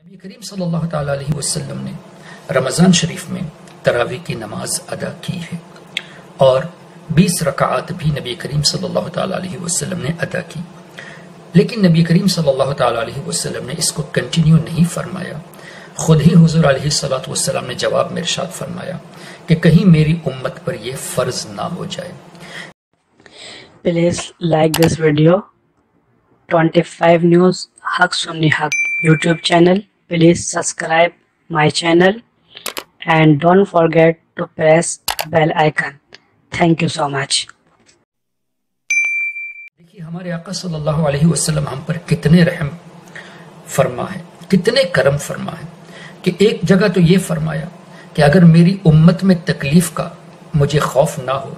نبی کریم صلی اللہ تعالیٰ علیہ وسلم نے رمضان شریف میں تراویح کی نماز ادا کی ہے اور 20 رکعات بھی نبی کریم صلی اللہ تعالیٰ علیہ وسلم نے ادا کی، لیکن نبی کریم صلی اللہ تعالیٰ علیہ وسلم نے اس کو کنٹینیو نہیں فرمایا۔ خود ہی حضور علیہ الصلوۃ والسلام نے جواب میں ارشاد فرمایا کہ کہیں میری امت پر یہ فرض نہ ہو جائے۔ Please like this video. 25 News Haq Sunni Haq YouTube channel. Please subscribe my channel and don't forget to press bell icon. Thank you so much. دیکھیے ہمارے آقا صلی اللہ علیہ وسلم ہم پر کتنے رحم فرما ہے، کتنے کرم فرما ہے کہ ایک جگہ تو یہ فرمایا کہ اگر میری امت میں تکلیف کا مجھے خوف نہ ہو،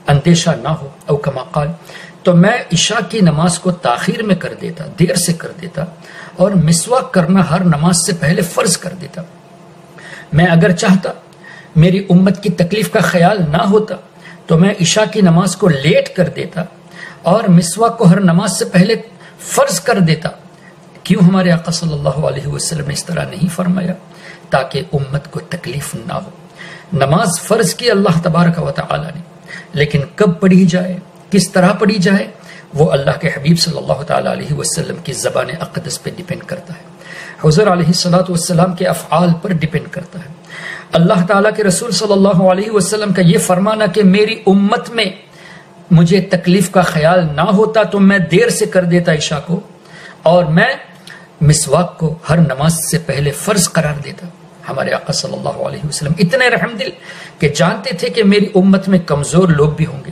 اندیشہ نہ ہو، او کما قال، تو میں عشاء کی نماز کو تاخیر میں کر دیتا، دیر سے کر دیتا، اور مسواک کرنا ہر نماز سے پہلے فرض کر دیتا۔ میں اگر چاہتا میری امت کی تکلیف کا خیال نہ ہوتا تو میں عشاء کی نماز کو لیٹ کر دیتا اور مسواک کو ہر نماز سے پہلے فرض کر دیتا۔ کیوں ہمارے آقا صلی اللہ علیہ وسلم نے اس طرح نہیں فرمایا؟ تاکہ امت کو تکلیف نہ ہو۔ نماز فرض کی اللہ تبارک و تعالی نے، لیکن کب پڑھی جائے، کس طرح پڑھی جائے، وہ اللہ کے حبیب صلی اللہ تعالی علیہ وسلم کی زبان اقدس پہ ڈیپینڈ کرتا ہے، حضور علیہ الصلوۃ والسلام کے افعال پر ڈیپینڈ کرتا ہے۔ اللہ تعالیٰ کے رسول صلی اللہ علیہ وسلم کا یہ فرمانا کہ میری امت میں مجھے تکلیف کا خیال نہ ہوتا تو میں دیر سے کر دیتا عشاء کو، اور میں مسواک کو ہر نماز سے پہلے فرض قرار دیتا۔ ہمارے آقا صلی اللہ علیہ وسلم اتنے رحم دل کہ جانتے تھے کہ میری امت میں کمزور لوگ بھی ہوں گے،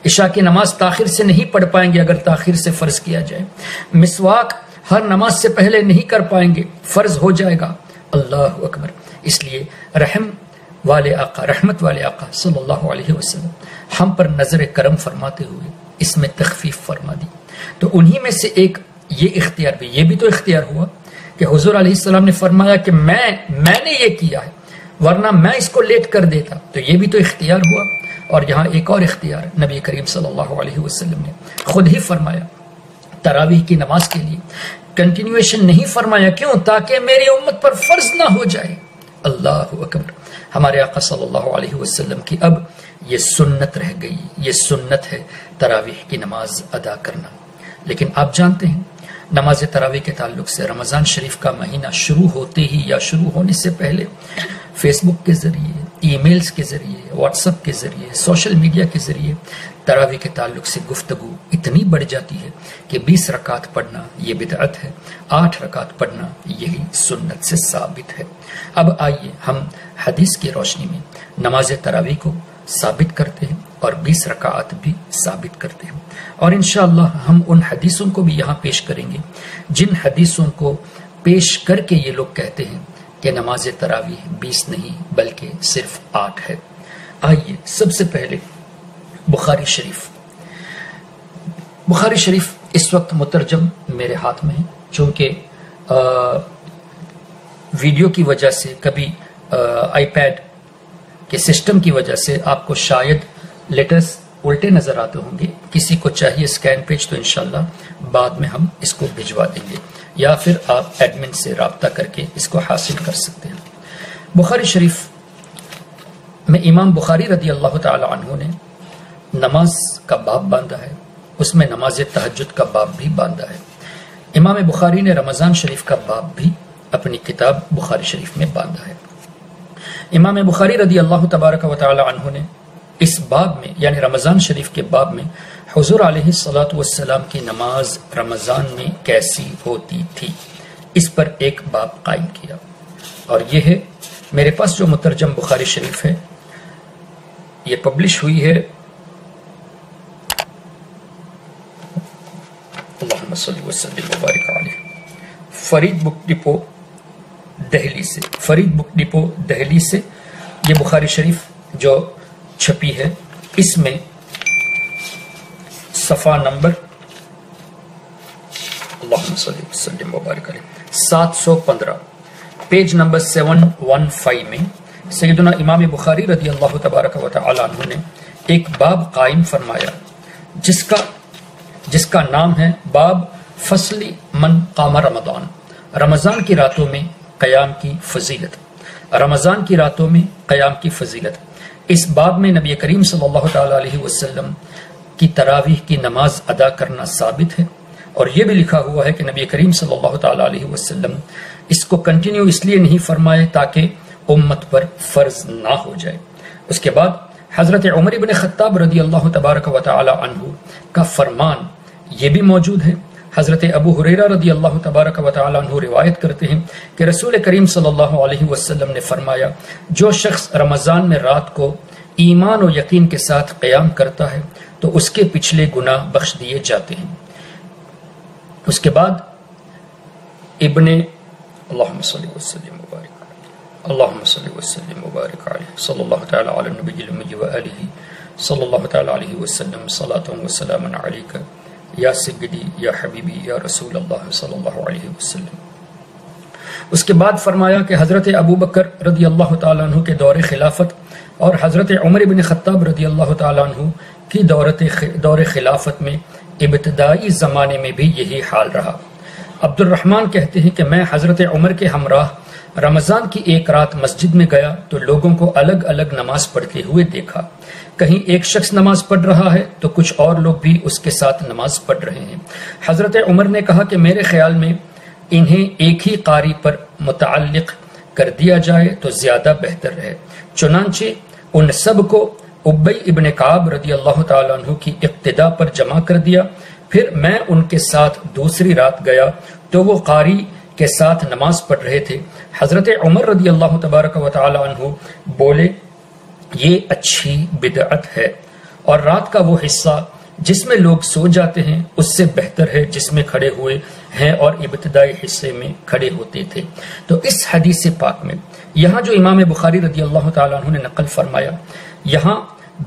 عشاء کی نماز تاخیر سے نہیں پڑھ پائیں گے اگر تاخیر سے فرض کیا جائے، مسواک ہر نماز سے پہلے نہیں کر پائیں گے، فرض ہو جائے گا۔ اللہ اکبر! اس لیے رحم والے آقا، رحمت والے آقا صلی اللہ علیہ وسلم ہم پر نظر کرم فرماتے ہوئے اس میں تخفیف فرما دی۔ تو انہی میں سے ایک یہ اختیار بھی، یہ بھی تو اختیار ہوا کہ حضور علیہ السلام نے فرمایا کہ میں نے یہ کیا ہے، ورنہ میں اس کو لیٹ کر دیتا، تو یہ بھی تو اختیار ہوا۔ اور یہاں ایک اور اختیار نبی کریم صلی اللہ علیہ وسلم نے خود ہی فرمایا، تراویح کی نماز کے لیے کنٹینیویشن نہیں فرمایا، کیوں؟ تاکہ میری امت پر فرض نہ ہو جائے۔ اللہ اکبر! ہمارے آقا صلی اللہ علیہ وسلم کی اب یہ سنت رہ گئی، یہ سنت ہے تراویح کی نماز ادا کرنا۔ لیکن آپ جانتے ہیں نماز تراویح کے تعلق سے رمضان شریف کا مہینہ شروع ہوتے ہی یا شروع ہونے سے پہلے فیس بک کے ذریعے، ای میلز کے ذریعے، واٹس ایپ کے ذریعے، سوشل میڈیا کے ذریعے تراویح کے تعلق سے گفتگو اتنی بڑھ جاتی ہے کہ 20 رکعت پڑھنا یہ بدعت ہے، 8 رکعت پڑھنا یہی سنت سے ثابت ہے۔ اب آئیے ہم حدیث کی روشنی میں نماز تراویح کو ثابت کرتے ہیں اور 20 رکعت بھی ثابت کرتے ہیں، اور انشاءاللہ ہم ان حدیثوں کو بھی یہاں پیش کریں گے جن حدیثوں کو پیش کر کے یہ لوگ کہتے ہیں کہ نماز تراویح 20 نہیں بلکہ صرف 8 ہے۔ آئیے سب سے پہلے بخاری شریف اس وقت مترجم میرے ہاتھ میں ہے، چونکہ ویڈیو کی وجہ سے، کبھی آئی پیڈ کے سسٹم کی وجہ سے آپ کو شاید لیٹرز الٹے نظر آتے ہوں گے۔ کسی کو چاہیے اسکین پیج تو انشاءاللہ بعد میں ہم اس کو بھجوا دیں گے، یا پھر آپ ایڈمن سے رابطہ کر کے اس کو حاصل کر سکتے ہیں۔ بخاری شریف میں امام بخاری رضی اللہ تعالی عنہ نے نماز کا باب باندھا ہے، اس میں نماز تہجد کا باب بھی باندھا ہے۔ امام بخاری نے رمضان شریف کا باب بھی اپنی کتاب بخاری شریف میں باندھا ہے۔ امام بخاری رضی اللہ تبارک و تعالی عنہ نے اس باب میں، یعنی رمضان شریف کے باب میں، حضور علیہ الصلوۃ والسلام کی نماز رمضان میں کیسی ہوتی تھی اس پر ایک باب قائم کیا، اور یہ ہے میرے پاس جو مترجم بخاری شریف ہے، یہ پبلش ہوئی ہے اللہم صلی وسلم وبارک علیہ فرید بک ڈپو دہلی سے یہ بخاری شریف جو چھپی ہے، اس میں صفحہ نمبر اللہم صلی وسلم وبارک علیہ 715 پیج نمبر 715 میں سیدنا امام بخاری رضی اللہ تبارک و تعالی عنہ نے ایک باب قائم فرمایا جس کا نام ہے باب فصل من قام رمضان، رمضان کی راتوں میں قیام کی فضیلت، رمضان کی راتوں میں قیام کی فضیلت۔ اس باب میں نبی کریم صلی اللہ تعالی علیہ وسلم کی تراویح کی نماز ادا کرنا ثابت ہے، اور یہ بھی لکھا ہوا ہے کہ نبی کریم صلی اللہ تعالی علیہ وسلم اس کو کنٹینیو اس لیے نہیں فرمائے تاکہ امت پر فرض نہ ہو جائے۔ اس کے بعد حضرت عمر بن خطاب رضی اللہ تبارک و تعالی عنہ کا فرمان یہ بھی موجود ہے۔ حضرت ابو ہریرہ رضی اللہ تبارک و تعالی عنہ روایت کرتے ہیں کہ رسول کریم صلی اللہ علیہ وسلم نے فرمایا، جو شخص رمضان میں رات کو ایمان و یقین کے ساتھ قیام کرتا ہے تو اس کے پچھلے گناہ بخش دیے جاتے ہیں۔ اس کے بعد اللہم صلی وسلم مبارک اللہم صلی وسلم مبارک علیہ صلی اللہ تعالی علی النبی الامی وآلہ صلی اللہ تعالی علیہ وسلم صلاۃ و سلام علیک یا سیدی یا حبیبی یا رسول اللہ صلی اللہ علیہ وسلم۔ اس کے بعد فرمایا کہ حضرت ابو بکر رضی اللہ تعالیٰ عنہ کے دور خلافت اور حضرت عمر بن خطاب رضی اللہ تعالیٰ عنہ کی دور خلافت میں ابتدائی زمانے میں بھی یہی حال رہا۔ عبد الرحمن کہتے ہیں کہ میں حضرت عمر کے ہمراہ رمضان کی ایک رات مسجد میں گیا تو لوگوں کو الگ الگ نماز پڑھتے ہوئے دیکھا۔ کہیں ایک شخص نماز پڑھ رہا ہے تو کچھ اور لوگ بھی اس کے ساتھ نماز پڑھ رہے ہیں۔ حضرت عمر نے کہا کہ میرے خیال میں انہیں ایک ہی قاری پر متعلق کر دیا جائے تو زیادہ بہتر ہے۔ چنانچہ ان سب کو ابی ابن کعب رضی اللہ تعالیٰ عنہ کی اقتدا پر جمع کر دیا۔ پھر میں ان کے ساتھ دوسری رات گیا تو وہ قاری کے ساتھ نماز پڑھ رہے تھے۔ حضرت عمر رضی اللہ تبارک و تعالی عنہ بولے، یہ اچھی بدعت ہے، اور رات کا وہ حصہ جس میں لوگ سو جاتے ہیں اس سے بہتر ہے جس میں کھڑے ہوئے ہیں اور ابتدائی حصے میں کھڑے ہوتے تھے۔ تو اس حدیث پاک میں یہاں جو امام بخاری رضی اللہ تعالیٰ عنہ نے نقل فرمایا، یہاں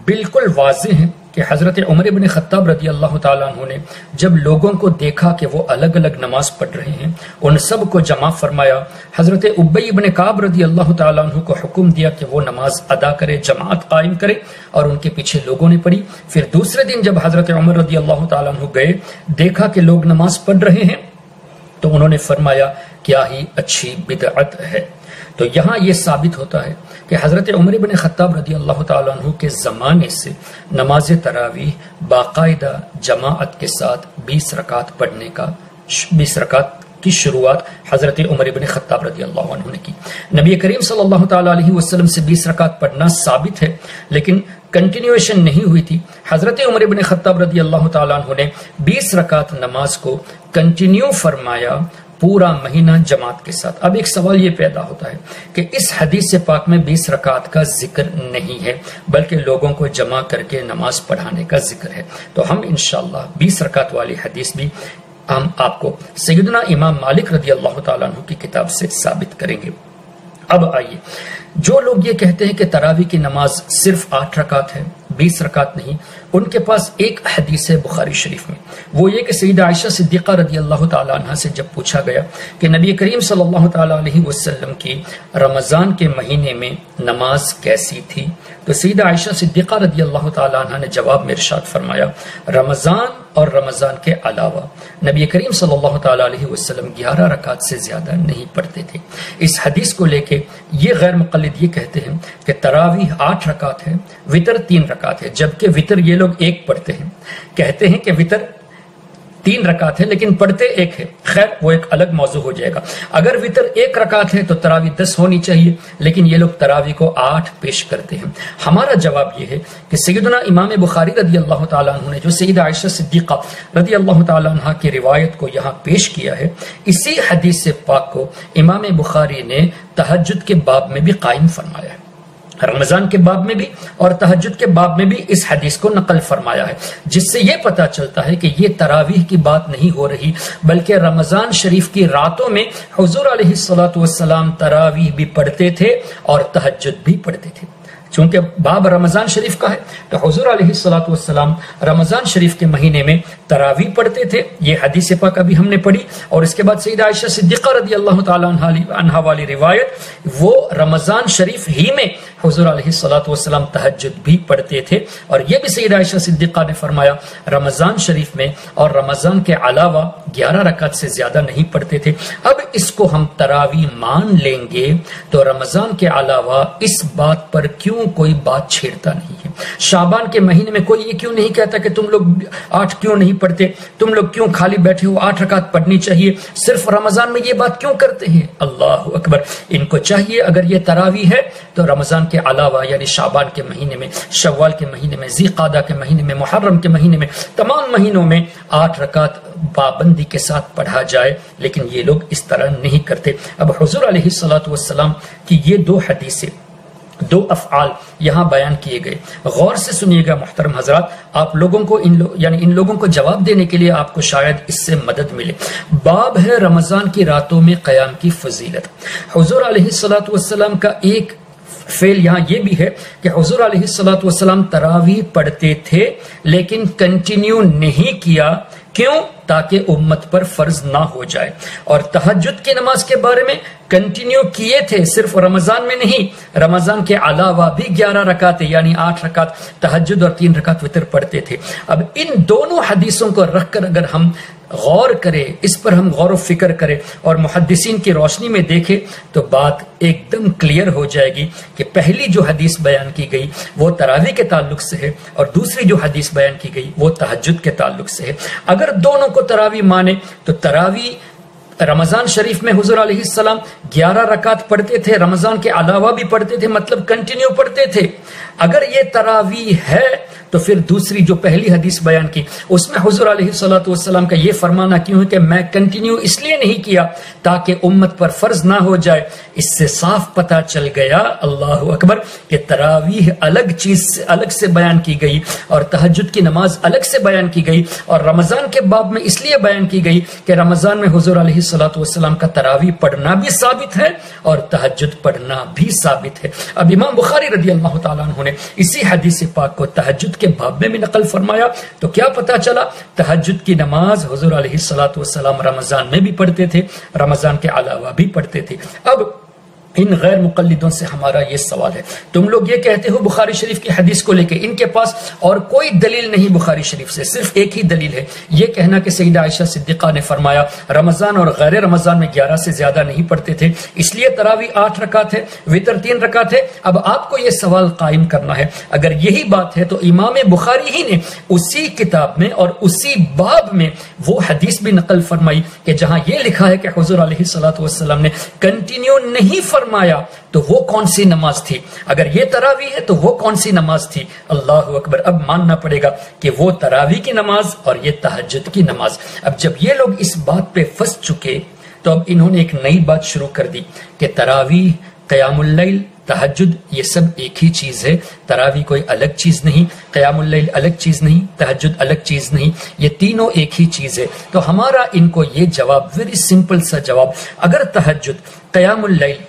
بالکل واضح ہے کہ حضرت عمر بن خطاب رضی اللہ تعالیٰ عنہ نے جب لوگوں کو دیکھا کہ وہ الگ الگ نماز پڑھ رہے ہیں، ان سب کو جمع فرمایا۔ حضرت ابی ابن کعب رضی اللہ تعالیٰ عنہ کو حکم دیا کہ وہ نماز ادا کرے، جماعت قائم کرے، اور ان کے پیچھے لوگوں نے پڑھی۔ پھر دوسرے دن جب حضرت عمر رضی اللہ تعالیٰ عنہ گئے، دیکھا کہ لوگ نماز پڑھ رہے ہیں، تو انہوں نے فرمایا کیا ہی اچھی بدعت ہے۔ تو یہاں یہ ثابت ہوتا ہے کہ حضرت عمر بن خطاب رضی اللہ تعالیٰ عنہ کے زمانے سے نماز تراویح باقاعدہ جماعت کے ساتھ 20 رکعت پڑھنے کا 20 رکعت کی شروعات حضرت عمر بن خطاب رضی اللہ عنہ نے کی۔ نبی کریم صلی اللہ تعالیٰ علیہ وسلم سے 20 رکعت پڑھنا ثابت ہے، لیکن کنٹینیویشن نہیں ہوئی تھی۔ حضرت عمر بن خطاب رضی اللہ تعالیٰ عنہ نے 20 رکعت نماز کو کنٹینیو فرمایا پورا مہینہ جماعت کے ساتھ۔ اب ایک سوال یہ پیدا ہوتا ہے کہ اس حدیث پاک میں 20 رکعت کا ذکر نہیں ہے، بلکہ لوگوں کو جمع کر کے نماز پڑھانے کا ذکر ہے۔ تو ہم انشاءاللہ 20 رکعت والی حدیث بھی ہم آپ کو سیدنا امام مالک رضی اللہ تعالیٰ عنہ کی کتاب سے ثابت کریں گے۔ اب آئیے، جو لوگ یہ کہتے ہیں کہ تراویح کی نماز صرف 8 رکعت ہے، 20 رکعت نہیں، ان کے پاس ایک حدیث ہے بخاری شریف میں، وہ یہ کہ سیدہ عائشہ صدیقہ رضی اللہ تعالیٰ عنہ سے جب پوچھا گیا کہ نبی کریم صلی اللہ تعالیٰ علیہ وسلم کی رمضان کے مہینے میں نماز کیسی تھی، تو سیدہ عائشہ صدیقہ رضی اللہ تعالیٰ عنہ نے جواب میں ارشاد فرمایا، رمضان اور رمضان کے علاوہ نبی کریم صلی اللہ تعالیٰ علیہ وسلم 11 رکعت سے زیادہ نہیں پڑھتے تھے۔ اس حدیث کو لے کے یہ غیر مقلد یہ کہتے ہیں کہ تراویح 8 رکعت ہے، وتر 3 رکعت ہے، جبکہ وتر یہ لوگ ایک پڑھتے ہیں، کہتے ہیں کہ وتر 3 رکعت ہے لیکن پڑھتے ایک ہے۔ خیر وہ ایک الگ موضوع ہو جائے گا۔ اگر وتر 1 رکعت ہے تو تراویح 10 ہونی چاہیے، لیکن یہ لوگ تراویح کو 8 پیش کرتے ہیں۔ ہمارا جواب یہ ہے کہ سیدنا امام بخاری رضی اللہ تعالیٰ عنہ نے جو سیدہ عائشہ صدیقہ رضی اللہ تعالیٰ عنہ کی روایت کو یہاں پیش کیا ہے، اسی حدیث پاک کو امام بخاری نے تہجد کے باب میں بھی قائم فرمایا ہے، رمضان کے باب میں بھی اور تہجد کے باب میں بھی اس حدیث کو نقل فرمایا ہے، جس سے یہ پتا چلتا ہے کہ یہ تراویح کی بات نہیں ہو رہی، بلکہ رمضان شریف کی راتوں میں حضور علیہ الصلوۃ والسلام تراویح بھی پڑھتے تھے اور تہجد بھی پڑھتے تھے۔ چونکہ باب رمضان شریف کا ہے تو حضور علیہ الصلوۃ والسلام رمضان شریف کے مہینے میں تراویح پڑھتے تھے، یہ حدیث پاک ابھی ہم نے پڑھی، اور اس کے بعد سیدہ عائشہ صدیقہ رضی اللہ تعالیٰ عنہا والی روایت، وہ رمضان شریف ہی میں حضور علیہ الصلوۃ والسلام تہجد بھی پڑھتے تھے، اور یہ بھی سیدہ عائشہ صدیقہ نے فرمایا رمضان شریف میں اور رمضان کے علاوہ 11 رکعت سے زیادہ نہیں پڑھتے تھے، اب اس کو ہم تراویح مان لیں گے تو رمضان کے علاوہ اس بات پر کیوں کوئی بات چھیڑتا نہیں ہے؟ شعبان کے مہینے میں کوئی یہ کیوں نہیں کہتا کہ تم لوگ 8 کیوں نہیں پڑھتے، تم لوگ کیوں خالی بیٹھے ہو، 8 رکعت پڑھنی چاہیے، صرف رمضان میں یہ بات کیوں کرتے ہیں؟ اللہ اکبر، ان کو چاہیے اگر یہ تراویح ہے تو رمضان کے علاوہ یعنی شعبان کے مہینے میں، شوال کے مہینے میں، ذی قعدہ کے مہینے میں، محرم کے مہینے میں، تمام مہینوں میں 8 رکعت پابندی کے ساتھ پڑھا جائے، لیکن یہ لوگ اس طرح نہیں کرتے۔ اب حضور علیہ الصلوۃ والسلام کی یہ 2 حدیثیں، 2 افعال یہاں بیان کیے گئے، غور سے سنیے گا محترم حضرات، آپ لوگوں کو ان لوگوں کو جواب دینے کے لیے آپ کو شاید اس سے مدد ملے۔ باب ہے رمضان کی راتوں میں قیام کی فضیلت۔ حضور علیہ الصلوۃ والسلام کا ایک فعل یہاں یہ بھی ہے کہ حضور علیہ الصلوۃ والسلام تراویح پڑھتے تھے لیکن کنٹینیو نہیں کیا، کیوں؟ تاکہ امت پر فرض نہ ہو جائے، اور تہجد کی نماز کے بارے میں کنٹینیو کیے تھے، صرف رمضان میں نہیں، رمضان کے علاوہ بھی 11 رکعت یعنی 8 رکعت تہجد اور 3 رکعت وتر پڑھتے تھے۔ اب ان دونوں حدیثوں کو رکھ کر اگر ہم غور کریں، اس پر ہم غور و فکر کریں اور محدثین کی روشنی میں دیکھیں تو بات ایک دم کلیئر ہو جائے گی کہ پہلی جو حدیث بیان کی گئی وہ تراویح کے تعلق سے ہے، اور دوسری جو حدیث بیان کی گئی وہ تہجد کے تعلق سے ہے۔ اگر دونوں کو تراویح مانے تو تراویح رمضان شریف میں حضور علیہ السلام 11 رکعت پڑھتے تھے، رمضان کے علاوہ بھی پڑھتے تھے، مطلب کنٹینیو پڑھتے تھے۔ اگر یہ تراویح ہے تو پھر دوسری جو پہلی حدیث بیان کی اس میں حضور علیہ الصلوۃ والسلام کا یہ فرمانا کیوں ہے کہ میں کنٹینیو اس لیے نہیں کیا تاکہ امت پر فرض نہ ہو جائے؟ اس سے صاف پتہ چل گیا، اللہ اکبر، کہ تراویح الگ سے بیان کی گئی اور تہجد کی نماز الگ سے بیان کی گئی، اور رمضان کے باب میں اس لیے بیان کی گئی کہ رمضان میں حضور علیہ الصلوۃ والسلام کا تراویح پڑھنا بھی ثابت ہے اور تہجد پڑھنا بھی ثابت ہے۔ اب امام بخاری رضی اللہ تعالیٰ عنہ نے اسی حدیث پاک کو تہجد کے باب میں بھی نقل فرمایا، تو کیا پتا چلا؟ تہجد کی نماز حضور علیہ الصلوۃ والسلام رمضان میں بھی پڑھتے تھے، رمضان کے علاوہ بھی پڑھتے تھے۔ اب ان غیر مقلدوں سے ہمارا یہ سوال ہے، تم لوگ یہ کہتے ہو بخاری شریف کی حدیث کو لے کے ان کے پاس اور کوئی دلیل نہیں بخاری شریف سے، صرف ایک ہی دلیل ہے، یہ کہنا کہ سیدہ عائشہ صدیقہ نے فرمایا رمضان اور غیر رمضان میں 11 سے زیادہ نہیں پڑھتے تھے، اس لیے تراویح 8 رکعت ہے، وتر 3 رکعت ہے۔ اب آپ کو یہ سوال قائم کرنا ہے، اگر یہی بات ہے تو امام بخاری ہی نے اسی کتاب میں اور اسی باب میں وہ حدیث بھی نقل فرمائی کہ جہاں یہ لکھا ہے کہ حضور علیہ الصلوۃ والسلام نے کنٹینیو نہیں فرمایا، تو وہ کون سی نماز تھی؟ اگر یہ تراویح ہے تو وہ کون سی نماز تھی؟ اللہ اکبر، اب ماننا پڑے گا کہ وہ تراویح کی نماز اور یہ تہجد کی نماز۔ اب جب یہ لوگ اس بات پہ پھنس چکے تو اب انہوں نے ایک نئی بات شروع کر دی کہ تراویح، قیام اللیل، تہجد یہ سب ایک ہی چیز ہے، تراویح کوئی الگ چیز نہیں، قیام اللیل الگ چیز نہیں، تہجد الگ چیز نہیں، یہ تینوں ایک ہی چیز ہے۔ تو ہمارا ان کو یہ جواب، ویری سمپل سا جواب، اگر تہجد، قیام اللیل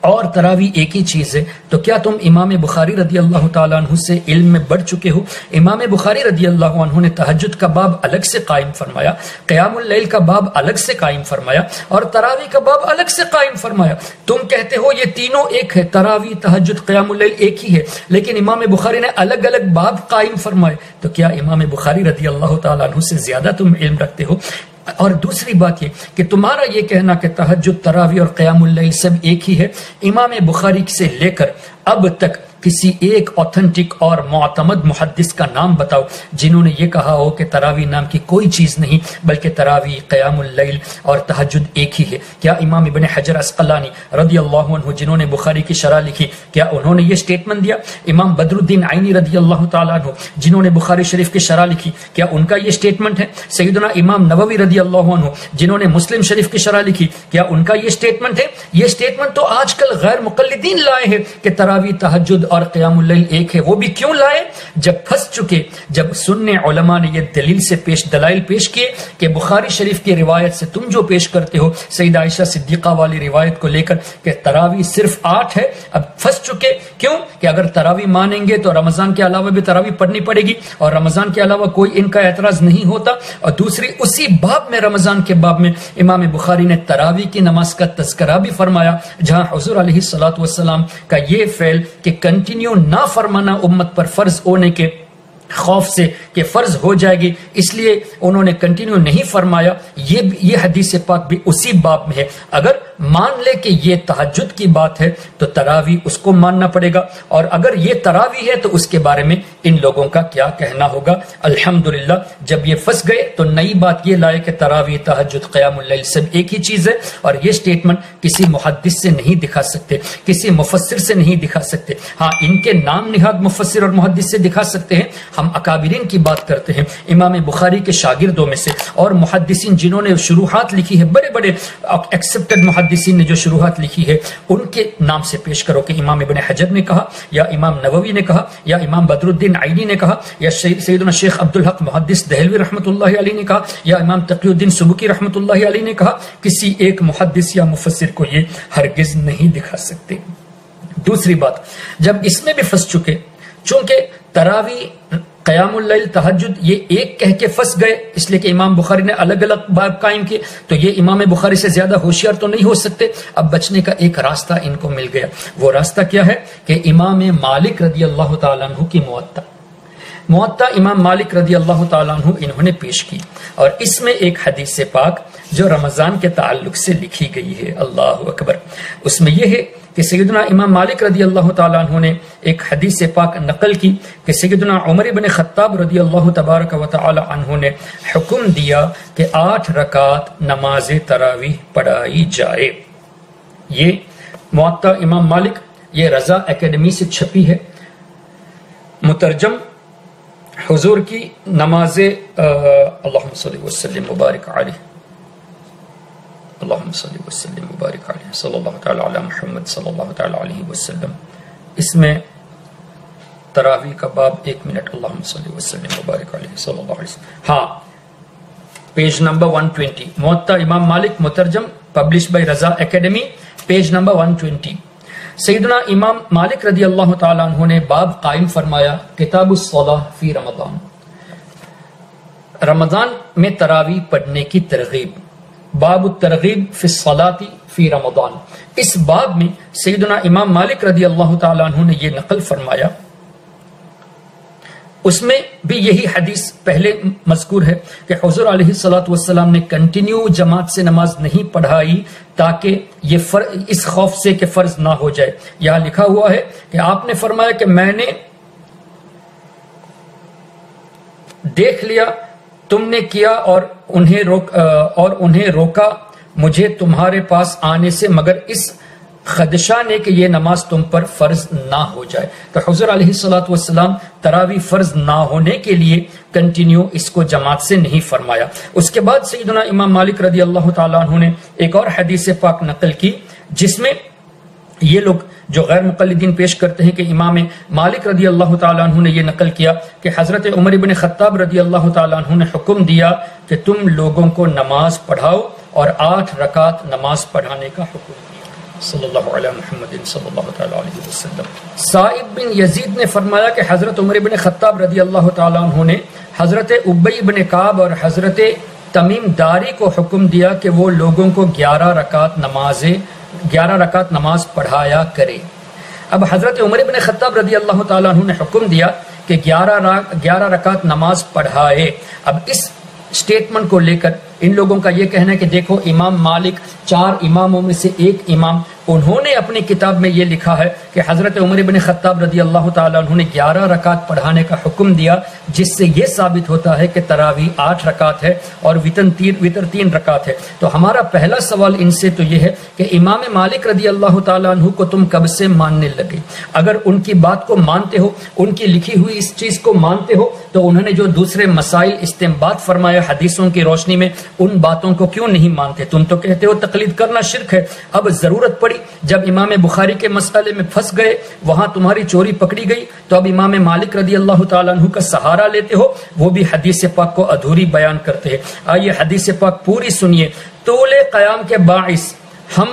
اور تراویح ایک ہی چیز ہے تو کیا تم امام بخاری رضی اللہ تعالیٰ عنہ سے علم میں بڑھ چکے ہو؟ امام بخاری رضی اللہ عنہ نے تہجد کا باب الگ سے قائم فرمایا، قیام اللیل کا باب الگ سے قائم فرمایا اور تراویح کا باب الگ سے قائم فرمایا۔ تم کہتے ہو یہ تینوں ایک ہے، تراویح، تہجد، قیام اللیل ایک ہی ہے، لیکن امام بخاری نے الگ الگ باب قائم فرمائے، تو کیا امام بخاری رضی اللہ تعالیٰ عنہ سے زیادہ تم علم رکھتے ہو؟ اور دوسری بات یہ کہ تمہارا یہ کہنا کہ تہجد، تراویح اور قیام اللیل سب ایک ہی ہے، امام بخاری سے لے کر اب تک کسی ایک اوتھنٹک اور معتمد محدث کا نام بتاؤ جنہوں نے یہ کہا ہو کہ تراویح نام کی کوئی چیز نہیں بلکہ تراویح، قیام اللیل اور تہجد ایک ہی ہے۔ کیا امام ابن حجر عسقلانی رضی اللہ عنہ جنہوں نے بخاری کی شرح لکھی، کیا انہوں نے یہ سٹیٹمنٹ دیا؟ امام بدر الدین عینی رضی اللہ تعالیٰ عنہ جنہوں نے بخاری شریف کی شرح لکھی، کیا ان کا یہ سٹیٹمنٹ ہے؟ سیدنا امام نووی رضی اللہ عنہ جنہوں نے مسلم شریف کی شرح لکھی، کیا ان کا یہ سٹیٹمنٹ ہے؟ یہ سٹیٹمنٹ تو آج کل غیر مقلدین لائے ہیں کہ تراویح، تہجد اور قیام اللیل ایک ہے۔ وہ بھی کیوں لائے؟ جب پھنس چکے، جب سننے علماء نے یہ دلائل پیش کیے کہ بخاری شریف کی روایت سے تم جو پیش کرتے ہو سیدہ عائشہ صدیقہ والی روایت کو لے کر کہ تراویح صرف 8 ہے، اب پھنس چکے۔ کیوں؟ کہ اگر تراویح مانیں گے تو رمضان کے علاوہ بھی تراویح پڑھنی پڑے گی اور رمضان کے علاوہ کوئی ان کا اعتراض نہیں ہوتا۔ اور دوسری اسی باب میں، رمضان کے باب میں، امام بخاری نے تراویح کی نماز کا تذکرہ بھی فرمایا جہاں حضور علیہ الصلوۃ والسلام کا یہ فعل کہ کنٹینیو نہ فرمانا امت پر فرض ہونے کے خوف سے کہ فرض ہو جائے گی، اس لیے انہوں نے کنٹینیو نہیں فرمایا۔ یہ حدیث پاک بھی اسی باب میں ہے۔ اگر مان لے کہ یہ تہجد کی بات ہے تو تراویح اس کو ماننا پڑے گا، اور اگر یہ تراویح ہے تو اس کے بارے میں ان لوگوں کا کیا کہنا ہوگا۔ الحمدللہ جب یہ پھنس گئے تو نئی بات یہ لائے کہ تراویح، تہجد، قیام اللیل سب ایک ہی چیز ہے، اور یہ سٹیٹمنٹ کسی محدث سے نہیں دکھا سکتے، کسی مفسر سے نہیں دکھا سکتے۔ ہاں ان کے نام نہاد مفسر اور محدث سے دکھا سکتے ہیں۔ ہم اکابرین کی بات کرتے ہیں، امام بخاری کے شاگردوں میں سے اور محدثین جنہوں نے شروحات لکھی ہے، بڑے بڑے ایکسپٹڈ محدثین نے جو شروحات لکھی ہے، ان کے نام سے پیش کرو کہ امام ابن حجر نے کہا، یا امام نووی نے کہا، یا امام بدر الدین عینی نے کہا، یا سیدنا شیخ عبدالحق محدث دہلوی رحمۃ اللہ علیہ نے کہا، یا امام تقی الدین سبکی رحمۃ اللہ علیہ نے کہا۔ کسی ایک محدث یا مفسر کو یہ ہرگز نہیں دکھا سکتے۔ دوسری بات، جب اس میں بھی پھنس چکے، چونکہ تراویح، قیام اللیل، تہجد یہ ایک کہہ کے پھنس گئے، اس لیے کہ امام بخاری نے الگ الگ باب قائم کیے، تو یہ امام بخاری سے زیادہ ہوشیار تو نہیں ہو سکتے۔ اب بچنے کا ایک راستہ ان کو مل گیا۔ وہ راستہ کیا ہے کہ امام مالک رضی اللہ تعالیٰ عنہ کی موطا امام مالک رضی اللہ تعالیٰ عنہ انہوں نے پیش کی، اور اس میں ایک حدیث پاک جو رمضان کے تعلق سے لکھی گئی ہے، اللہ اکبر۔ اس میں یہ ہے کہ سیدنا امام مالک رضی اللہ تعالیٰ عنہ نے ایک حدیث پاک نقل کی کہ سیدنا عمر بن خطاب رضی اللہ تبارک و تعالی عنہ نے حکم دیا کہ 8 رکعت نماز تراویح پڑھائی جائے۔ یہ موطا امام مالک، یہ رضا اکیڈمی سے چھپی ہے، مترجم حضور کی نماز اللہم صلی وسلم مبارک علیہ، اللہم صلی وسلم مبارک علیہ، صلی اللہ تعالی علی محمد صلی اللہ تعالی علیہ وسلم۔ اس میں تراویح کا باب 1 منٹ، اللہم صلی وسلم مبارک علیہ صلی اللہ علیہ وسلم۔ ہاں، پیج نمبر 120، موطا امام مالک مترجم، publish by Raza academy, page number 120۔ سیدنا امام مالک رضی اللہ تعالیٰ عنہ نے باب قائم فرمایا، کتاب الصلاۃ فی رمضان، رمضان میں تراویح پڑھنے کی ترغیب، باب الترغیب فی الصلاۃ فی رمضان۔ اس باب میں سیدنا امام مالک رضی اللہ تعالیٰ عنہ نے یہ نقل فرمایا، اس میں بھی یہی حدیث پہلے مذکور ہے کہ حضور علیہ الصلوۃ والسلام نے کنٹینیو جماعت سے نماز نہیں پڑھائی تاکہ یہ اس خوف سے کہ فرض نہ ہو جائے۔ یہاں لکھا ہوا ہے کہ آپ نے فرمایا کہ میں نے دیکھ لیا تم نے کیا اور انہیں روکا مجھے تمہارے پاس آنے سے، مگر اس خدشہ نے کہ یہ نماز تم پر فرض نہ ہو جائے۔ تو حضور علیہ الصلوۃ والسلام تراویح فرض نہ ہونے کے لیے کنٹینیو اس کو جماعت سے نہیں فرمایا۔ اس کے بعد سیدنا امام مالک رضی اللہ تعالیٰ عنہ نے ایک اور حدیث پاک نقل کی، جس میں یہ لوگ جو غیر مقلدین پیش کرتے ہیں کہ امام مالک رضی اللہ تعالیٰ عنہ نے یہ نقل کیا کہ حضرت عمر بن خطاب رضی اللہ تعالیٰ عنہ نے حکم دیا کہ تم لوگوں کو نماز پڑھاؤ، اور 8 رکعت نماز پڑھانے کا حکم دیا، صلی اللہ علیہ محمد صلی اللہ تعالی علیہ وسلم۔ سائب بن یزید نے فرمایا کہ حضرت عمر بن خطاب رضی اللہ تعالیٰ عنہ نے حضرت ابی بن کعب اور حضرت تمیم داری کو حکم دیا کہ وہ لوگوں کو 11 رکعت نماز پڑھایا کرے۔ اب حضرت عمر بن خطاب رضی اللہ تعالیٰ عنہ نے حکم دیا کہ 11 رکعت نماز پڑھائے۔ اب اس سٹیٹمنٹ کو لے کر ان لوگوں کا یہ کہنا ہے کہ دیکھو امام مالک 4 اماموں میں سے ایک امام، انہوں نے اپنی کتاب میں یہ لکھا ہے کہ حضرت عمر بن خطاب رضی اللہ تعالیٰ عنہ نے 11 رکعت پڑھانے کا حکم دیا، جس سے یہ ثابت ہوتا ہے کہ تراویح 8 رکعت ہے اور وتر 3 رکعت ہے۔ تو ہمارا پہلا سوال ان سے تو یہ ہے کہ امام مالک رضی اللہ تعالیٰ عنہ کو تم کب سے ماننے لگے؟ اگر ان کی بات کو مانتے ہو، ان کی لکھی ہوئی اس چیز کو مانتے ہو، تو انہوں نے جو دوسرے مسائل استنباط فرمایا حدیثوں کی روشنی میں، ان باتوں کو کیوں نہیں مانتے؟ تم تو کہتے ہو تقلید کرنا شرک ہے۔ اب ضرورت پڑی، جب امام بخاری کے مسئلے میں پھنس گئے، وہاں تمہاری چوری پکڑی گئی، تو اب امام مالک رضی اللہ تعالیٰ عنہ کا سہارا لیتے ہو، وہ بھی حدیث پاک کو ادھوری بیان کرتے ہیں۔ آئیے حدیث پاک پوری سنیے۔ طول قیام کے باعث ہم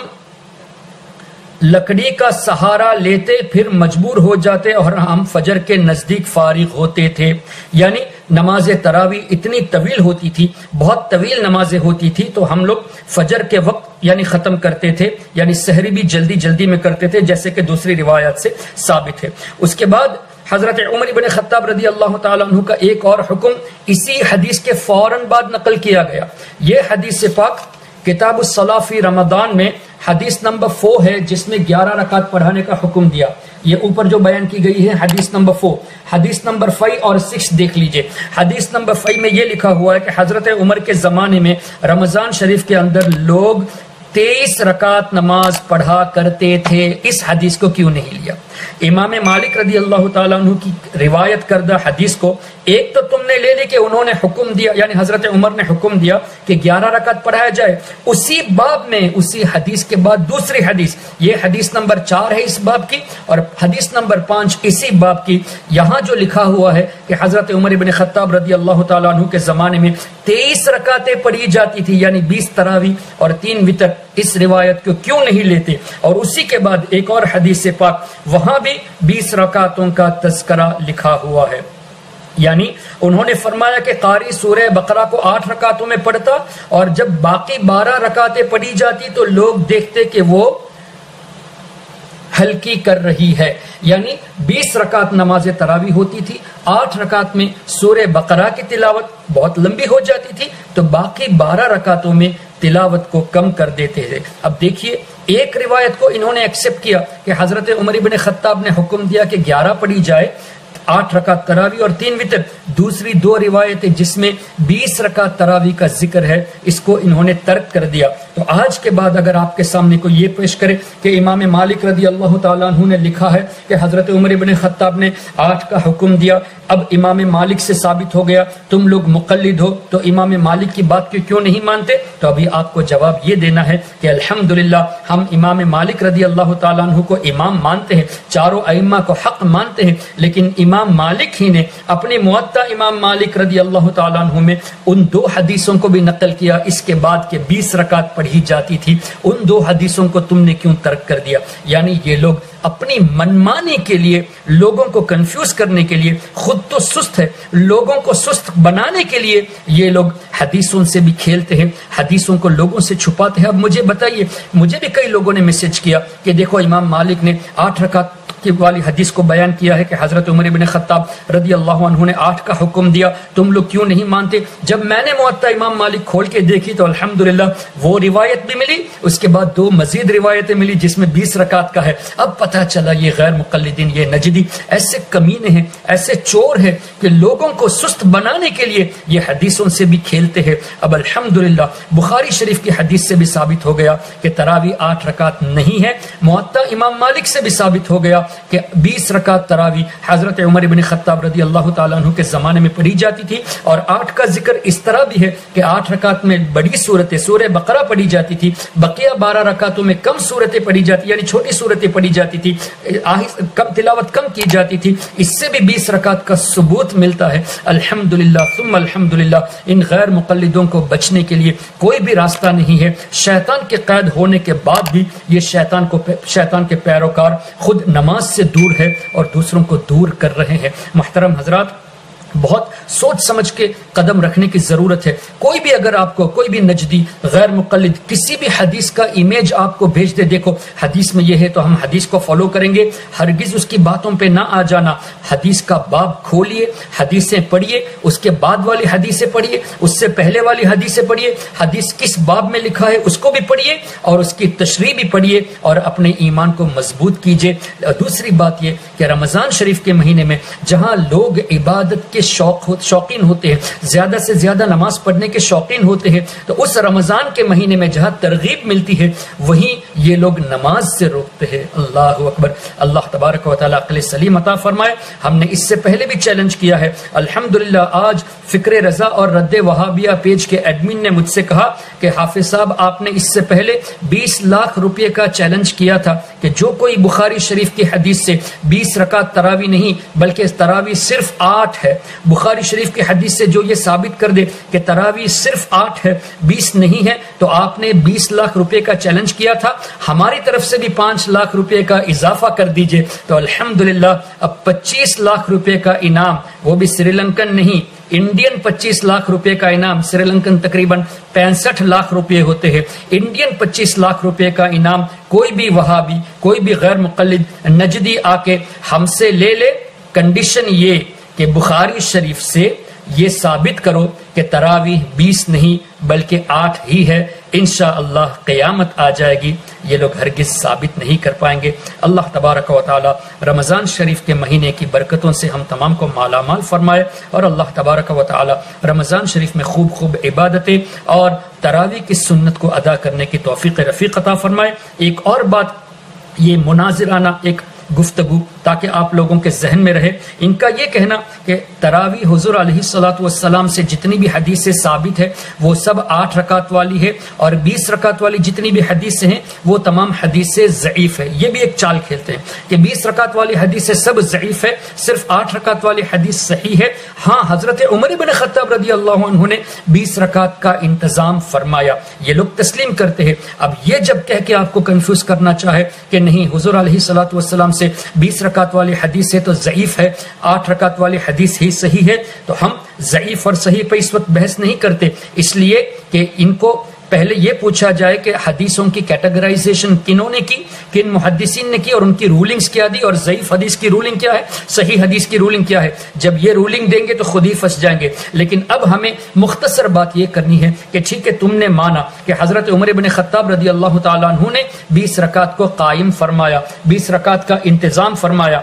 لکڑی کا سہارا لیتے، پھر مجبور ہو جاتے اور ہم فجر کے نزدیک فارغ ہوتے تھے۔ یعنی نماز تراویح اتنی طویل ہوتی تھی، بہت طویل نمازیں ہوتی تھی، تو ہم لوگ فجر کے وقت یعنی ختم کرتے تھے، یعنی سحری بھی جلدی جلدی میں کرتے تھے، جیسے کہ دوسری روایات سے ثابت ہے۔ اس کے بعد حضرت عمر بن خطاب رضی اللہ تعالیٰ عنہ کا ایک اور حکم اسی حدیث کے فوراً بعد نقل کیا گیا. یہ حدیث پاک کتاب الصلاۃ فی رمضان میں حدیث نمبر 4 ہے، جس میں 11 رکعت پڑھانے کا حکم دیا. یہ اوپر جو بیان کی گئی ہے حدیث نمبر 4. حدیث نمبر 5 اور 6 دیکھ لیجئے. حدیث نمبر 5 میں یہ لکھا ہوا ہے کہ حضرت عمر کے زمانے میں رمضان شریف کے اندر لوگ 23 رکعت نماز پڑھا کرتے تھے. اس حدیث کو کیوں نہیں لیا؟ امام مالک رضی اللہ تعالیٰ عنہ کی روایت کردہ حدیث کو ایک تو تم نے لے لی کہ انہوں نے حکم دیا، یعنی حضرت عمر نے حکم دیا کہ 11 رکعت پڑھایا جائے. اسی باب میں اسی حدیث کے بعد دوسری حدیث، یہ حدیث نمبر 4 ہے اس باب کی، اور حدیث نمبر 5 اسی باب کی. یہاں جو لکھا ہوا ہے کہ حضرت عمر بن خطاب رضی اللہ تعالیٰ عنہ کے زمانے میں 23 رکعتیں پڑھی جاتی تھی، یعنی 20 تراویح اور 3 وتر. اس روایت کو کیوں نہیں لیتے؟ اور اسی کے بعد ایک اور حدیث پاک، وہاں بھی 20 رکعتوں کا تذکرہ لکھا ہوا ہے. یعنی انہوں نے فرمایا کہ قاری سورہ بقرہ کو 8 رکعتوں میں پڑھتا، اور جب باقی 12 رکعتیں پڑھی جاتی تو لوگ دیکھتے کہ وہ ہلکی کر رہی ہے. یعنی 20 رکعت نماز تراویح ہوتی تھی، 8 رکعت میں سورہ بقرہ کی تلاوت بہت لمبی ہو جاتی تھی، تو باقی 12 رکعتوں میں تلاوت کو کم کر دیتے تھے. اب دیکھیے، ایک روایت کو انہوں نے ایکسپٹ کیا کہ حضرت عمر بن خطاب نے حکم دیا کہ 11 پڑھی جائے، 8 رکعت تراویح اور 3 وتر. دوسری 2 روایتیں جس میں 20 رکعت تراویح کا ذکر ہے، اس کو انہوں نے ترک کر دیا. تو آج کے بعد اگر آپ کے سامنے کوئی یہ پیش کرے کہ امام مالک رضی اللہ تعالیٰ عنہ نے لکھا ہے کہ حضرت عمر بن خطاب نے 8 کا حکم دیا، اب امام مالک سے ثابت ہو گیا، تم لوگ مقلد ہو تو امام مالک کی بات کیوں نہیں مانتے؟ تو ابھی آپ کو جواب یہ دینا ہے کہ الحمدللہ ہم امام مالک رضی اللہ تعالیٰ عنہ کو امام مانتے ہیں، چاروں ائمہ کو حق مانتے ہیں، لیکن امام مالک ہی نے اپنے موطا امام مالک رضی اللہ تعالیٰ عنہ میں ان 2 حدیثوں کو بھی نقل کیا اس کے بعد کہ 20 رکعت پڑھی جاتی تھی. ان 2 حدیثوں کو تم نے کیوں ترک کر دیا؟ یعنی یہ لوگ اپنی منمانی کے لیے، لوگوں کو کنفیوز کرنے کے لیے، خود تو سست ہے، لوگوں کو سست بنانے کے لیے یہ لوگ حدیثوں سے بھی کھیلتے ہیں، حدیثوں کو لوگوں سے چھپاتے ہیں. اب مجھے بتائیے، مجھے بھی کئی لوگوں نے میسج کیا کہ دیکھو امام مالک نے 8 رکعت والی حدیث کو بیان کیا ہے کہ حضرت عمر بن خطاب رضی اللہ عنہ نے 8 کا حکم دیا، تم لوگ کیوں نہیں مانتے؟ جب میں نے موطا امام مالک کھول کے دیکھی تو الحمدللہ وہ روایت بھی ملی، اس کے بعد 2 مزید روایتیں ملی جس میں 20 رکعت کا ہے. اب پتہ چلا یہ غیر مقلدین، یہ نجدی ایسے کمینے ہیں، ایسے چور ہیں کہ لوگوں کو سست بنانے کے لیے یہ حدیثوں سے بھی کھیلتے ہیں. اب الحمدللہ بخاری شریف کی حدیث سے بھی ثابت ہو گیا کہ تراویح 8 رکعت نہیں ہے. موطا امام مالک سے بھی ثابت ہو گیا کہ 20 رکعت تراویح حضرت عمر بن خطاب رضی اللہ تعالیٰ عنہ کے زمانے میں پڑھی جاتی تھی. اور 8 کا ذکر اس طرح بھی ہے کہ 8 رکعت میں بڑی صورتیں سورہ بقرہ پڑھی جاتی تھی، بقیہ 12 رکعتوں میں کم صورتیں پڑھی جاتی، یعنی چھوٹی صورتیں پڑھی جاتی تھی، کم تلاوت کم کی جاتی تھی. اس سے بھی 20 رکعت کا ثبوت ملتا ہے. الحمدللہ ثم الحمدللہ. ان غیر مقلدوں کو بچنے کے لیے کوئی بھی راستہ نہیں ہے. شیطان کے قید ہونے کے بعد بھی یہ شیطان کے پیروکار خود نماز سے دور ہے اور دوسروں کو دور کر رہے ہیں. محترم حضرات، بہت سوچ سمجھ کے قدم رکھنے کی ضرورت ہے. کوئی بھی اگر آپ کو کوئی بھی نجدی غیر مقلد کسی بھی حدیث کا امیج آپ کو بھیج دے، دیکھو حدیث میں یہ ہے تو ہم حدیث کو فالو کریں گے، ہرگز اس کی باتوں پہ نہ آ جانا. حدیث کا باب کھولیے، حدیثیں پڑھیے، اس کے بعد والی حدیثیں پڑھیے، اس سے پہلے والی حدیثیں پڑھیے، حدیث کس باب میں لکھا ہے اس کو بھی پڑھیے اور اس کی تشریح بھی پڑھیے اور اپنے ایمان کو مضبوط کیجیے. دوسری بات یہ کہ رمضان شریف کے مہینے میں جہاں لوگ عبادت کے شوقین ہوتے ہیں، زیادہ سے زیادہ نماز پڑھنے کے شوقین ہوتے ہیں، تو اس رمضان کے مہینے میں جہاں ترغیب ملتی ہے وہیں یہ لوگ نماز سے روکتے ہیں. اللہ اکبر. اللہ تبارک و تعالیٰ عقل سلیم عطا فرمائے. ہم نے اس سے پہلے بھی چیلنج کیا ہے. الحمدللہ آج فکر رضا اور رد وہابیہ پیج کے ایڈمن نے مجھ سے کہا کہ حافظ صاحب آپ نے اس سے پہلے 20 لاکھ روپے کا چیلنج کیا تھا کہ جو کوئی بخاری شریف کی حدیث سے 20 رکعت تراویح نہیں بلکہ تراویح صرف 8 ہے، بخاری شریف کی حدیث سے جو یہ ثابت کر دے کہ تراویح صرف 8 ہے 20 نہیں ہے، تو آپ نے 20 لاکھ روپے کا چیلنج کیا تھا. ہماری طرف سے بھی 5 لاکھ روپے کا اضافہ کر دیجئے تو الحمدللہ اب 25 لاکھ روپے کا انعام، وہ بھی سری لنکن نہیں، انڈین 25 لاکھ روپے کا انعام. سری لنکن تقریباً 65 لاکھ روپے ہوتے ہیں. انڈین 25 لاکھ روپے کا انعام کوئی بھی وہابی، کوئی بھی غیر مقلد نجدی آ کے ہم سے لے لے کنڈیشن یہ کہ بخاری شریف سے یہ ثابت کرو کہ تراویح 20 نہیں بلکہ 8 ہی ہے، انشاءاللہ قیامت آ جائے گی، یہ لوگ ہرگز ثابت نہیں کر پائیں گے۔ اللہ تبارک و تعالی رمضان شریف کے مہینے کی برکتوں سے ہم تمام کو مالا مال فرمائے، اور اللہ تبارک و تعالی رمضان شریف میں خوب خوب عبادتیں اور تراویح کی سنت کو ادا کرنے کی توفیق رفیق عطا فرمائے۔ ایک اور بات، یہ مناظرانہ ایک گفتگو تاکہ آپ لوگوں کے ذہن میں رہے، ان کا یہ کہنا کہ تراویح حضور علیہ الصلوۃ والسلام سے جتنی بھی حدیثیں ثابت ہے وہ سب 8 رکعت والی ہے، اور 20 رکعت والی جتنی بھی حدیثیں ہیں وہ تمام حدیثیں ضعیف ہے۔ یہ بھی ایک چال کھیلتے ہیں کہ 20 رکعت والی حدیثیں سب ضعیف ہے، صرف 8 رکعت والی حدیث صحیح ہے۔ ہاں، حضرت عمر بن خطاب رضی اللہ عنہ نے 20 رکعت کا انتظام فرمایا، یہ لوگ تسلیم کرتے ہیں۔ اب یہ جب کہہ کے آپ کو کنفیوز کرنا چاہے کہ نہیں حضور علیہ الصلوۃ والسلام سے 20 رکعت والی حدیث ہے تو ضعیف ہے، 8 رکعت والی حدیث ہی صحیح ہے، تو ہم ضعیف اور صحیح پہ اس وقت بحث نہیں کرتے، اس لیے کہ ان کو پہلے یہ پوچھا جائے کہ حدیثوں کی کیٹیگرائزیشن کنہوں نے کی، کن محدثین نے کی، اور ان کی رولنگز کیا دی، اور ضعیف حدیث کی رولنگ کیا ہے، صحیح حدیث کی رولنگ کیا ہے۔ جب یہ رولنگ دیں گے تو خود ہی پھنس جائیں گے۔ لیکن اب ہمیں مختصر بات یہ کرنی ہے کہ ٹھیک ہے، تم نے مانا کہ حضرت عمر بن خطاب رضی اللہ تعالیٰ عنہ نے 20 رکعت کو قائم فرمایا، 20 رکعت کا انتظام فرمایا،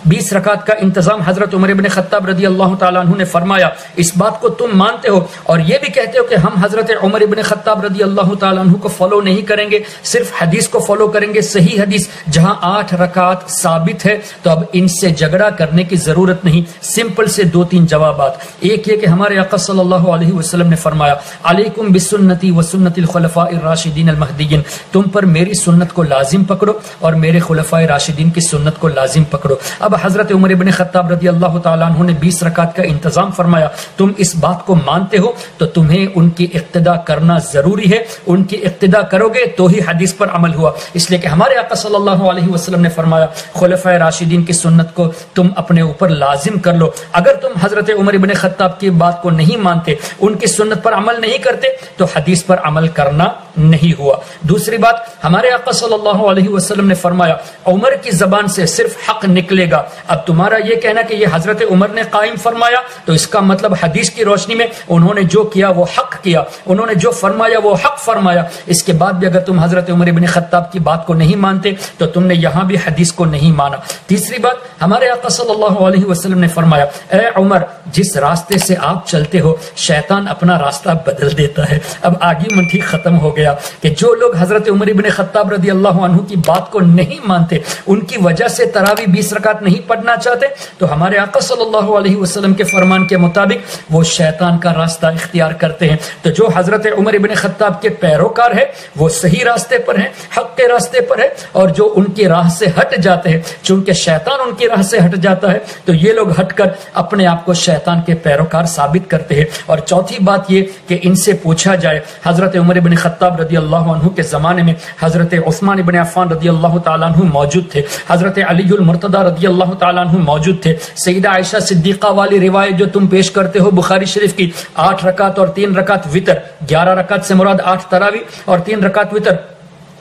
20 رکعت کا انتظام حضرت عمر بن خطاب رضی اللہ تعالیٰ عنہ نے فرمایا۔ اس بات کو تم مانتے ہو اور یہ بھی کہتے ہو کہ ہم حضرت عمر بن خطاب رضی اللہ تعالیٰ عنہ کو فالو نہیں کریں گے، صرف حدیث کو فالو کریں گے، صحیح حدیث جہاں 8 رکعت ثابت ہے، تو اب ان سے جھگڑا کرنے کی ضرورت نہیں۔ سمپل سے 2-3 جوابات۔ ایک یہ کہ ہمارے آقا صلی اللہ علیہ وسلم نے فرمایا علیکم بسنتی و سنت الخلفاء الراشدین المہدیین، تم پر میری سنت کو لازم پکڑو اور میرے خلفاء راشدین کی سنت کو لازم پکڑو۔ اب حضرت عمر بن خطاب رضی اللہ تعالیٰ عنہ نے 20 رکعت کا انتظام فرمایا، تم اس بات کو مانتے ہو تو تمہیں ان کی اقتداء کرنا ضروری ہے، ان کی اقتداء کرو گے تو ہی حدیث پر عمل ہوا، اس لیے کہ ہمارے آقا صلی اللہ علیہ وسلم نے فرمایا خلفائے راشدین کی سنت کو تم اپنے اوپر لازم کر لو۔ اگر تم حضرت عمر بن خطاب کی بات کو نہیں مانتے، ان کی سنت پر عمل نہیں کرتے، تو حدیث پر عمل کرنا نہیں ہوا۔ دوسری بات، ہمارے آقا صلی اللہ علیہ وسلم نے فرمایا عمر کی زبان سے صرف حق نکلے گا۔ اب تمہارا یہ کہنا کہ یہ حضرت عمر نے قائم فرمایا تو اس کا مطلب حدیث کی روشنی میں انہوں نے جو کیا وہ حق کیا، انہوں نے جو فرمایا وہ حق فرمایا۔ اس کے بعد بھی اگر تم حضرت عمر بن خطاب کی بات کو نہیں مانتے تو تم نے یہاں بھی حدیث کو نہیں مانا۔ تیسری بات، ہمارے آقا صلی اللہ علیہ وسلم نے فرمایا اے عمر، جس راستے سے آپ چلتے ہو شیطان اپنا راستہ بدل دیتا ہے۔ اب آگی منٹھی ختم ہو گیا کہ جو لوگ حضرت عمر بن خطاب رضی اللہ عنہ کی بات کو نہیں مانتے، ان کی وجہ سے تراویح 20 رکعت نہیں پڑھنا چاہتے، تو ہمارے آقا صلی اللہ علیہ وسلم کے فرمان کے مطابق وہ شیطان کا راستہ اختیار کرتے ہیں۔ تو جو حضرت عمر بن خطاب کے پیروکار ہے وہ صحیح راستے پر ہیں، حق کے راستے پر ہے، اور جو ان کی راہ سے ہٹ جاتے ہیں، چونکہ شیطان ان کی راہ سے ہٹ جاتا ہے، تو یہ لوگ ہٹ کر اپنے آپ کو شیطان کے پیروکار ثابت کرتے ہیں۔ اور چوتھی بات یہ کہ ان سے پوچھا جائے، حضرت عمر بن خطاب رضی اللہ عنہ کے زمانے میں حضرت عثمان بن عفان رضی اللہ تعالیٰ عنہ موجود تھے، حضرت علی المرتضی رضی اللہ تعالیٰ عنہ موجود تھے۔ سیدہ عائشہ صدیقہ والی روایت جو تم پیش کرتے ہو بخاری شریف کی، 8 رکعت اور 3 رکعت وتر، 11 رکعت سے مراد 8 تراویح اور 3 رکعت وتر،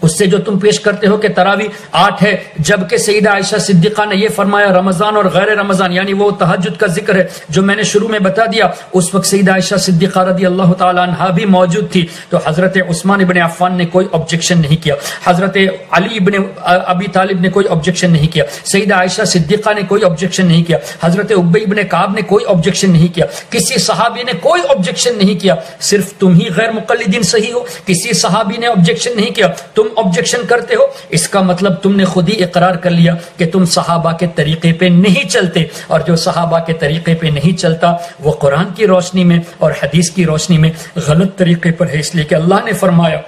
اس سے جو تم پیش کرتے ہو کہ تراویح 8 ہے، جبکہ سیدہ عائشہ صدیقہ نے یہ فرمایا رمضان اور غیر رمضان، یعنی وہ تہجد کا ذکر ہے جو میں نے شروع میں بتا دیا، اس وقت سیدہ عائشہ صدیقہ رضی اللہ تعالیٰ عنہا بھی موجود تھی، تو حضرت عثمان ابن عفان نے کوئی آبجیکشن نہیں کیا، حضرت علی ابن ابی طالب نے کوئی آبجیکشن نہیں کیا، سیدہ عائشہ صدیقہ نے کوئی آبجیکشن نہیں کیا، حضرت ابی ابن کعب نے کوئی آبجیکشن نہیں کیا، کسی صحابی نے کوئی آبجیکشن نہیں کیا، صرف تم ہی غیر مقلدین صحیح ہو، کسی صحابی نے آبجیکشن نہیں کیا، تم آبجیکشن کرتے ہو، اس کا مطلب تم نے خود ہی اقرار کر لیا کہ تم صحابہ کے طریقے پہ نہیں چلتے، اور جو صحابہ کے طریقے پہ نہیں چلتا وہ قرآن کی روشنی میں اور حدیث کی روشنی میں غلط طریقے پر ہے، اس لیے کہ اللہ نے فرمایا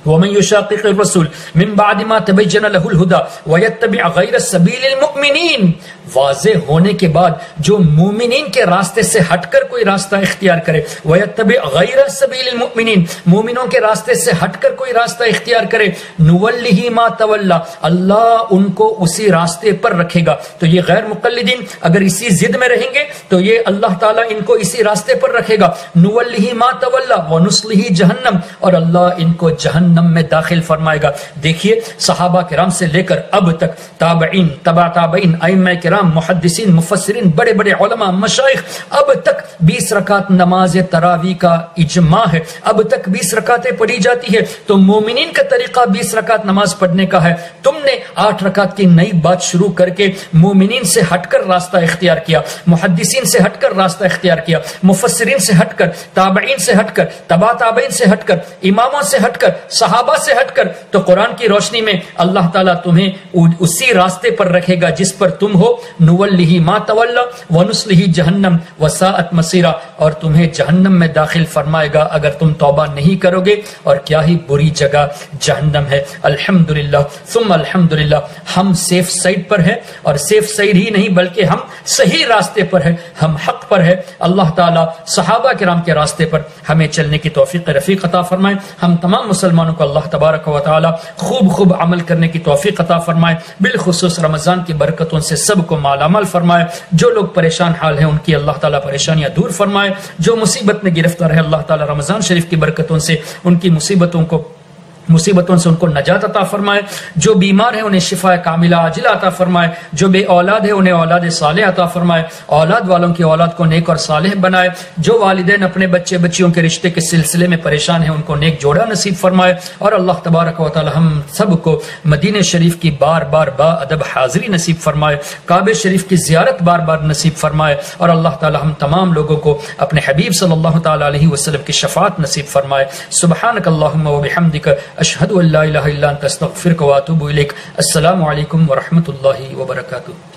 وَمَن يُشَاقِقِ الرَّسُولَ مِن بَعْدِ مَا تَبَيَّنَ لَهُ الْهُدَى وَيَتَّبِعْ غَيْرَ سَبِيلِ الْمُؤْمِنِينَ، واضح ہونے کے بعد جو مومنین کے راستے سے ہٹ کر کوئی راستہ اختیار کرے، وَيَتَّبِعْ غَيْرَ سَبِيلِ الْمُؤْمِنِينَ، مومنوں کے راستے سے ہٹ کر کوئی راستہ اختیار کرے، نُوَلِّهِ مَا تَوَلَّى، اللہ ان کو اسی راستے پر رکھے گا۔ تو یہ غیر مقلدین اگر اسی ضد میں رہیں گے تو یہ اللہ تعالیٰ ان کو اسی راستے پر رکھے گا، نُوَلِّهِ مَا تَوَلَّى وَنُصْلِهِ جہنم، اور اللہ ان کو جہنم جہنم میں داخل فرمائے گا۔ دیکھیے صحابہ کرام سے لے کر اب تک تابعین، تبع تابعین، ائمہ کرام، محدثین، مفسرین، بڑے بڑے علماء، مشائخ، اب تک 20 رکعت نماز تراویح کا اجماع ہے، اب تک 20 رکعتیں پڑھی جاتی ہے۔ تو مومنین کا طریقہ 20 رکعت نماز پڑھنے کا ہے، تم نے 8 رکعت کی نئی بات شروع کر کے مومنین سے ہٹ کر راستہ اختیار کیا، محدثین سے ہٹ کر راستہ اختیار کیا، مفسرین سے ہٹ کر، تابعین سے ہٹ کر، تبع تابعین سے ہٹ کر، اماموں سے ہٹ کر، صحابہ سے ہٹ کر۔ تو قرآن کی روشنی میں اللہ تعالیٰ تمہیں اسی راستے پر رکھے گا جس پر تم ہو، نولہ ما تولی ونصلہ جہنم وساءت مصیرا، اور تمہیں جہنم میں داخل فرمائے گا اگر تم توبہ نہیں کرو گے، اور کیا ہی بری جگہ جہنم ہے۔ الحمدللہ ثم الحمدللہ، ہم سیف سائڈ پر ہیں، اور سیف سائڈ ہی نہیں بلکہ ہم صحیح راستے پر ہیں، ہم حق پر ہے۔ اللہ تعالیٰ صحابہ کرام کے راستے پر ہمیں چلنے کی توفیق رفیق عطا فرمائے، ہم تمام مسلمانوں کو اللہ تبارک و تعالی خوب عمل کرنے کی توفیق عطا فرمائے، بالخصوص رمضان کی برکتوں سے سب کو مالا مال فرمائے۔ جو لوگ پریشان حال ہیں ان کی اللہ تعالیٰ پریشانیاں دور فرمائے، جو مصیبت میں گرفتار ہے اللہ تعالیٰ رمضان شریف کی برکتوں سے ان کی مصیبتوں سے ان کو نجات عطا فرمائے، جو بیمار ہیں انہیں شفا کاملہ عاجلہ عطا فرمائے، جو بے اولاد ہے انہیں اولاد صالح عطا فرمائے، اولاد والوں کی اولاد کو نیک اور صالح بنائے، جو والدین اپنے بچے بچیوں کے رشتے کے سلسلے میں پریشان ہیں ان کو نیک جوڑا نصیب فرمائے، اور اللہ تبارک و تعالی ہم سب کو مدینہ شریف کی بار بار با ادب حاضری نصیب فرمائے، کعبہ شریف کی زیارت بار بار نصیب فرمائے، اور اللہ تعالی ہم تمام لوگوں کو اپنے حبیب صلی اللہ تعالی علیہ وسلم کی شفاعت نصیب فرمائے۔ سبحانک اللہم و بحمدک، اشہد ان لا الہ الا انت، استغفرک و اتوب الیک۔ السلام علیکم ورحمۃ اللہ وبرکاتہ۔